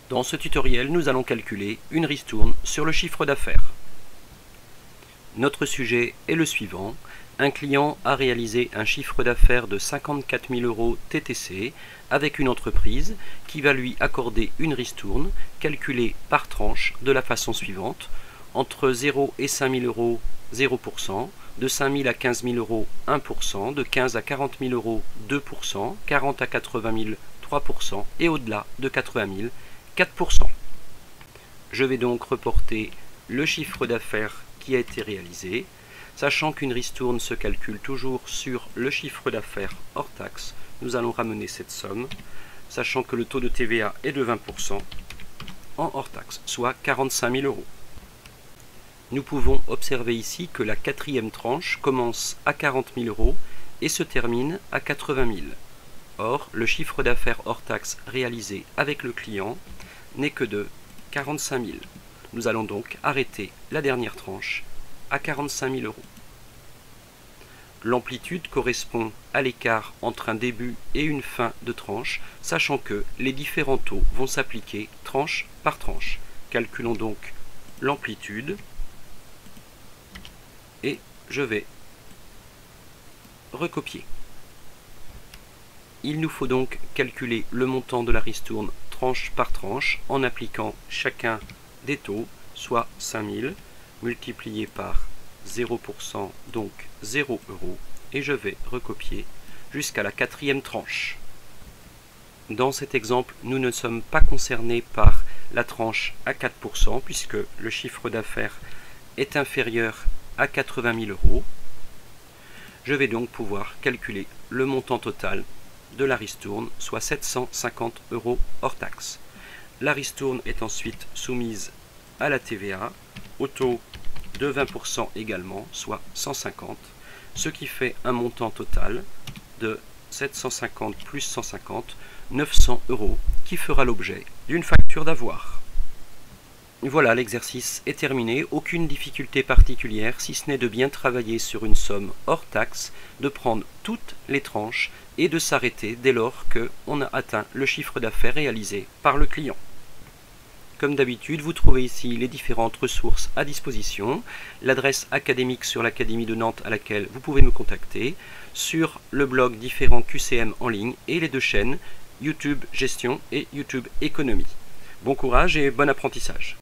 Dans ce tutoriel, nous allons calculer une ristourne sur le chiffre d'affaires. Notre sujet est le suivant. Un client a réalisé un chiffre d'affaires de 54 000 € TTC avec une entreprise qui va lui accorder une ristourne calculée par tranche de la façon suivante. Entre 0 et 5 000 €, 0%, de 5 000 à 15 000 €, 1%, de 15 à 40 000 €, 2%, 40 à 80 000, 3% et au-delà de 80 000, 4%. Je vais donc reporter le chiffre d'affaires qui a été réalisé, sachant qu'une ristourne se calcule toujours sur le chiffre d'affaires hors taxe. Nous allons ramener cette somme, sachant que le taux de TVA est de 20% en hors taxe, soit 45 000 €. Nous pouvons observer ici que la quatrième tranche commence à 40 000 € et se termine à 80 000. Or, le chiffre d'affaires hors taxe réalisé avec le client n'est que de 45 000. Nous allons donc arrêter la dernière tranche à 45 000 €. L'amplitude correspond à l'écart entre un début et une fin de tranche, sachant que les différents taux vont s'appliquer tranche par tranche. Calculons donc l'amplitude et je vais recopier. Il nous faut donc calculer le montant de la ristourne tranche par tranche en appliquant chacun des taux, soit 5 000 multiplié par 0%, donc 0 €, et je vais recopier jusqu'à la quatrième tranche. Dans cet exemple, nous ne sommes pas concernés par la tranche à 4% puisque le chiffre d'affaires est inférieur à 80 000 €. Je vais donc pouvoir calculer le montant total de la ristourne, soit 750 € hors taxe. La ristourne est ensuite soumise à la TVA, au taux de 20% également, soit 150, ce qui fait un montant total de 750 plus 150, 900 € qui fera l'objet d'une facture d'avoir. Voilà, l'exercice est terminé, aucune difficulté particulière si ce n'est de bien travailler sur une somme hors taxe, de prendre toutes les tranches et de s'arrêter dès lors qu'on a atteint le chiffre d'affaires réalisé par le client. Comme d'habitude, vous trouvez ici les différentes ressources à disposition, l'adresse académique sur l'Académie de Nantes à laquelle vous pouvez me contacter, sur le blog différents QCM en ligne et les deux chaînes YouTube Gestion et YouTube Économie. Bon courage et bon apprentissage.